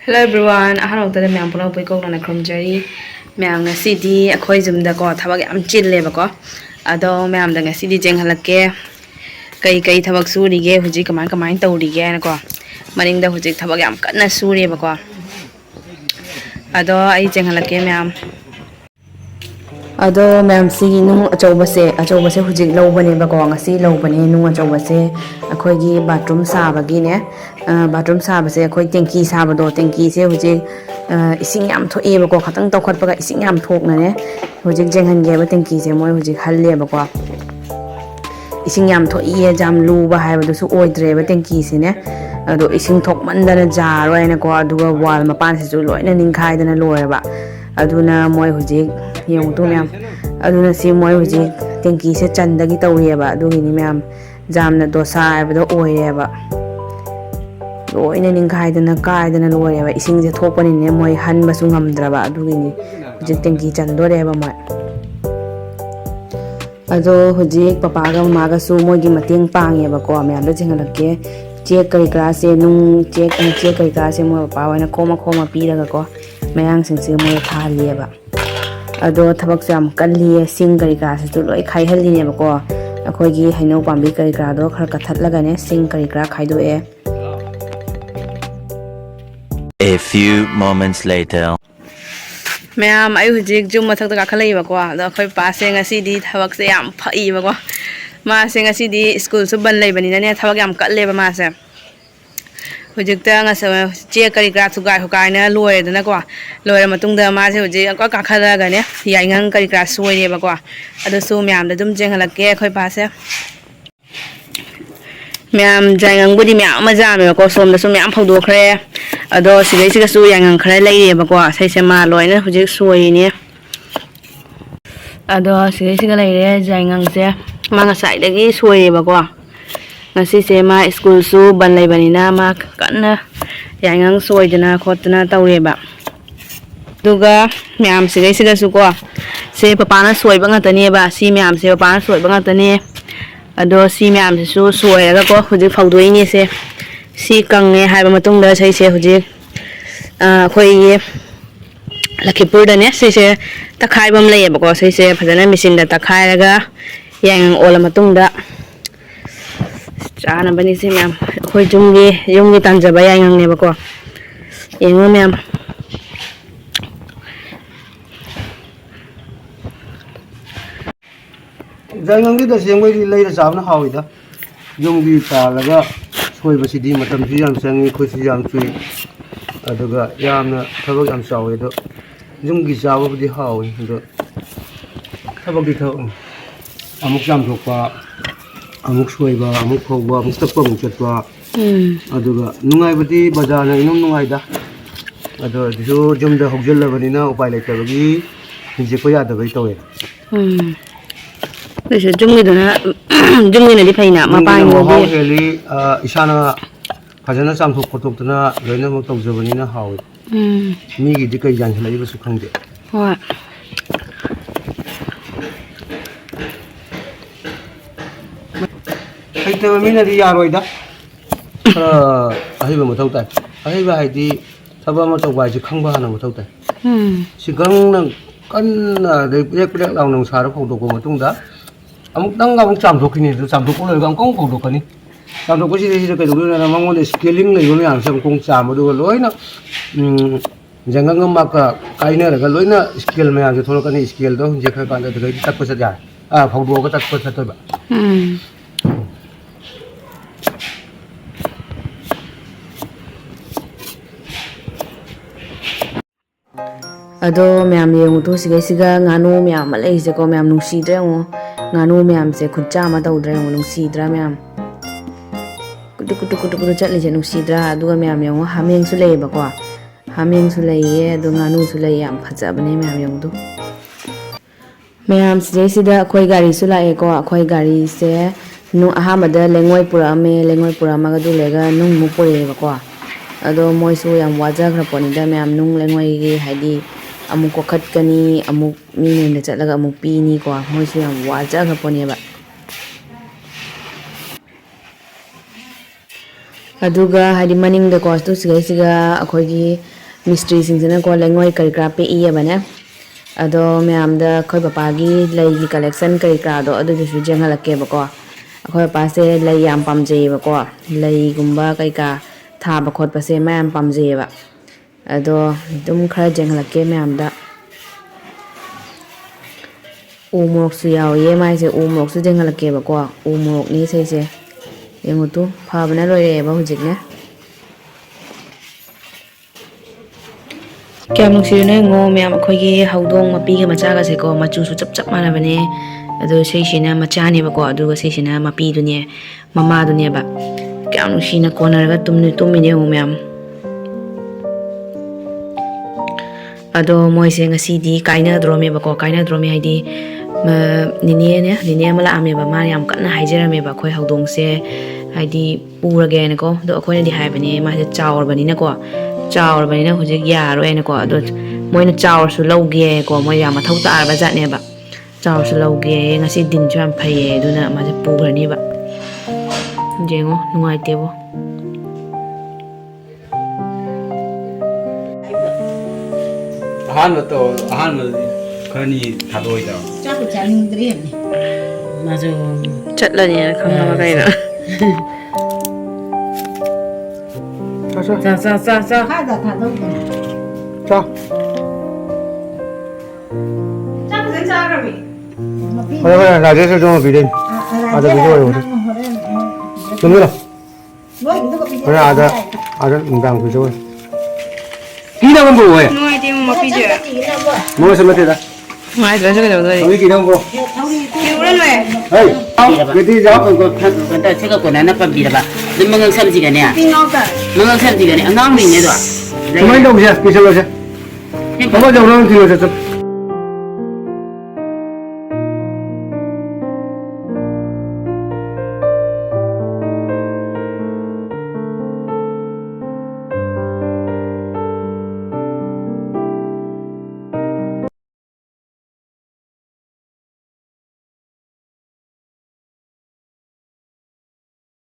Hello everyone, ahanoktada myam puna poi kok na khomjari myam ngasidi akhoi jumda ko thabak yam chille ba ko ado myam da ngasidi jenghalakke kai thabak surige huji kamai tawrige na ko maning da huji thabak yam kanna sure ba ko ado ai jenghalakke myam ado myam si nung achobase huji lobane ba ko ngasi lobane nung achobase akhoi gi bathroom sabagi ne bathroom sabase akhoi tenki sabado tenki se huji ising yam thoe ba ko khatang tawkhat ba ising yam thokna ne huji jenghan ge ba tenki se moi huji halle ba ko ising yam thoe jam lu ba hai ba su oidre ba tenki se ne ado ising thok mandana jaroi na ko aduga wall mapan se su loina ningkhai dana loe ba aduna moi huji yung tu myam aduna si moi huji tenki se chandagi tawri ba adugi ni myam jamna dosa ba do oire ba loina ningkhai dana kai dana loe ba ising je thokpani ne moi han ba su ngamdra ba adugi ni huji tenki chandore ba moi ado huji papa ga mama ga su moi gi mateng pange ba ko myam da jengalakke check kari class se nung check kari class se moi papa wana khoma pi daga ko mayang sing se moi thali ba ado thabak jam kalli sing kari ka se loi khai halli ne ba ko akhoi gi haino pambi kari ka do khar ka that laga ne sing kari ka khai do e A few moments later ma'am आई हुजिक जुम मथक तक खलै बको the खै पासे ngasi di thawak se yam phai bako ma se ngasi di school su ban lei bani ne thawak yam katle ba ma se hujik ta ngasa che kari gra su gai hokai na loi da na ko loi ra matung da ma se hujik ka khala ga ne yai ngang kari gra su ne bako ado su myam da dum jeng halake khoi pase myam jangang budi myam ma ja me ko som da su myam phau do khre ado sigai siga su yang khare lai re ba ko sai se ma loina hujik soi ni ado sigai siga lai re jangang se ma nga sai dagi soi ba ko ngasi se ma school su ban lai bani na ma kanna yang soi dana khotna tawre ba duga myam sigai siga su ko se papa na soi ba nga tani ba si myam se papa na soi ba nga tani ado si myam su soi ga ko hujik phau doi ni se si kang ne hai ba matung da sai se hujik khoi Lakipur da ne sai se takhai bam lai ba ko sai se phajana machine da takhai raga yang ola matung da chana bani se myam khoi jumgi tanja ba yang ne ba ko yengo myam jangang di da sengwai di lai da sabna hawi da jumgi ta laga soi ba sidi matam si yam sangi khoi si yam chui aduga yamna thabak yam sawe do jumgi sawa budi hawi do thabak di thaw amuk jam thokpa amuk soi ba amuk khog ba amuk takpa amuk chatpa aduga nungai budi bazar na inum nungai da ado jo jumda hogjel la bani na upai lai tabagi nije ko yada bai tawe Bisa jumgi na di phaina ma pa ngo heli isana phajana samthok khotok tana loina mo tawjabani na hawi mi gi di kai jan halai ba su khangde hoi kai te mi na di yaroi da ahi ba mo tawta ahi ba hai di thaba mo tawba ji khangba na mo tawta sigang nang kan de prek law nang sar khotok ko matung da amuk dang amuk cham thok ni cham thok ko loi gam kong khotok kani cham thok ko si kai do na mangmo de scaling nei yo yang sam kong cham do loi na jangang ma ka kaina ra ga loi na scale ma yang thol kani scale do je kha kan da ga tak pa sa ja phau do ko tak pa sa to ba ado myam yengu to siga nganu myam malai se ko myam nungsi dre ngo nganu myam se khutcha ma taw dre ngo nungsi dra myam kutu chatli je nungsi dra aduga myam yengu hameng su lei ba ko hameng su lei ye adu nganu su lei yam phaja bane myam yengu do myam se sida khoi gari su la e ko khoi gari se nu ahamada lengoi pura ma ga du lega nung mu pore ba ko ado moi su yam waja gra poni da myam nung lengoi gi haidi amuk ko khat kani amuk mi ne da chatlaga amuk pi ni ko moi su yam waja gra poni ba aduga hadi maning da cost to siga akhoi gi ꯃꯤꯁꯇ꯭ꯔꯤꯁꯤꯡꯁꯤꯅꯀꯣ ꯂꯩꯉꯣꯏ ꯀꯔꯤ ꯀꯔꯥ ꯄꯦꯛꯏꯌꯦꯕꯅꯦ ꯑꯗꯣ ꯃꯌꯥꯝꯗ ꯑꯩꯈꯣꯏ ꯄꯄꯥꯒꯤ ꯂꯩꯒꯤ collection ꯀꯔꯤ ꯀꯔꯥꯗꯣ ꯑꯗꯨꯗꯨꯁꯨ ꯌꯦꯡꯍꯜꯂꯛꯀꯦꯕꯀꯣ ꯑꯩꯈꯣꯏ ꯄꯄꯥꯁꯦ ꯂꯩ ꯌꯥꯝ ꯄꯥꯝꯖꯩꯌꯦꯕꯀꯣ ꯂꯩꯒꯨꯝꯕ ꯀꯩꯀꯥ ꯊꯥꯕ ꯈꯣꯠꯄꯁꯦ ꯃꯌꯥꯝ ꯄꯥꯝꯖꯩꯌꯦꯕ ꯑꯗꯣ ꯑꯗꯨꯝ ꯈꯔ ꯌꯦꯡꯍꯜꯂꯛꯀꯦ ꯃꯌꯥꯝꯗ ꯎ ꯃꯣꯔꯣꯛꯁꯨ ꯌꯥꯎꯏꯌꯦ ꯃꯥꯏꯁꯦ ꯎ ꯃꯣꯔꯣꯛꯁꯨ ꯌꯦꯡꯍꯜꯂꯛꯀꯦꯕꯀꯣ ꯎ ꯃꯣꯔꯣꯛꯅꯤ ꯏꯁꯩꯁꯦ ꯌꯦꯡꯉꯨꯇꯨ ꯐꯕꯅ ꯂꯣꯏꯔꯛꯑꯦꯕ ꯍꯧꯖꯤꯛꯅꯦ ꯀꯌꯥꯝ ꯅꯨꯡꯁꯤꯔꯤꯅꯣ ꯌꯦꯡꯉꯣ ꯃꯌꯥꯝ ꯑꯩꯈꯣꯏꯒꯤ ꯍꯧꯗꯣꯡ ꯃꯄꯤꯒ ꯃꯆꯥꯒꯁꯦꯀꯣ ꯃꯆꯨꯁꯨ ꯆꯞ ꯆꯞ ꯃꯥꯟꯅꯕꯅꯦ ꯑꯗꯣ ꯁꯤꯁꯤꯅ ꯃꯆꯥꯅꯦꯕꯀꯣ ꯑꯗꯨꯒ ꯁꯤꯁꯤꯅ ꯃꯄꯤꯗꯨꯅꯦ ꯃꯃꯥꯗꯨꯅꯦꯕ ꯀꯌꯥꯝ ꯅꯨꯡꯁꯤꯅ ꯀꯣꯟꯅꯔꯒ ꯇꯨꯝꯃꯤꯅꯦ ꯌꯦꯡꯉꯣ ꯃꯌꯥꯝ ꯑꯗꯣ ꯃꯣꯏꯁꯦ ꯉꯁꯤꯗꯤ ꯀꯥꯏꯅꯗ꯭ꯔꯣꯃꯦꯕꯀꯣ ꯀꯥꯏꯅꯗ꯭ꯔꯣꯃꯦ ꯍꯥꯏꯗꯤ ꯅꯤꯅꯦ ꯑꯃ ꯂꯥꯛꯑꯝꯃꯦꯕ ꯃꯥꯅ ꯌꯥꯝ ꯀꯟꯅ ꯍꯥꯏꯖꯔꯝꯃꯦꯕ ꯑꯩꯈꯣꯏ ꯍꯧꯗꯣꯡꯁꯦ ꯍꯥꯏꯗꯤ ꯄꯨꯔꯒꯦꯅꯀꯣ ꯑꯗꯣ ꯑꯩꯈꯣꯏꯅꯗꯤ ꯍꯥꯏꯕꯅꯦ ꯃꯥꯁꯦ ꯆꯥꯎꯔꯕꯅꯤꯅ ꯍꯧꯖꯤꯛ ꯌꯥꯔꯣꯏꯅꯀꯣ ꯑꯗꯣ ꯃꯣꯏꯅ ꯆꯥꯎꯔꯁꯨ ꯂꯧꯒꯦꯀꯣ ꯃꯣꯏ ꯌꯥꯝ ꯃꯊꯧ ꯇꯥꯔꯕ ꯖꯥꯠꯅꯦꯕ ꯆꯥꯎꯔꯁꯨ ꯂꯧꯒꯦ ꯉꯁꯤ ꯗꯤꯟꯁꯨ ꯌꯥꯝ ꯐꯩꯌꯦ ꯑꯗꯨꯅ ꯃꯥꯁꯦ ꯄꯨꯈ꯭ꯔꯅꯤꯕ ꯌꯦꯡꯉꯣ ꯅꯨꯡꯉꯥꯏꯇꯦꯕꯣ ꯑꯍꯥꯟꯕꯗꯗꯤ ꯈꯔꯅꯤ ꯊꯥꯗꯣꯛꯏꯗ ꯆꯥꯛ ꯆꯥꯅꯤꯡꯗ꯭ꯔꯦꯅꯦ ꯃꯥꯁꯨ ꯆꯠꯂꯅꯤꯅ ꯈꯪꯉꯕ ꯀꯩꯅꯣ ꯆꯥ ꯈꯥꯗ ꯊꯥꯗꯧꯗꯅ ꯆꯥ ꯆꯥꯛ ꯐꯖꯅ ꯆꯥꯈ꯭ꯔꯕꯤ ꯍꯣꯏ ꯔꯥꯖꯦꯁꯁꯨ 좀 비대니 아들 비대요 그래 아들 응당 비대요 끼나면 뭐해 ꯅꯨꯡꯉꯥꯏꯇꯦ ꯃꯄꯤꯁꯦ 뭐해서 못해다 ꯅꯨꯡꯉꯥꯏꯇ꯭ꯔꯁꯨ 그래도 우리 끼나면 뭐 기울었네 에이 그때 저 근데 제가 권하나 ปั๊비라봐. 너멍은 삼지가네. 띵어가 멍은 삼지가네. 안강미네도. 그만도 오세요 비서가세요 한번 좀 그러면 뒤로 좀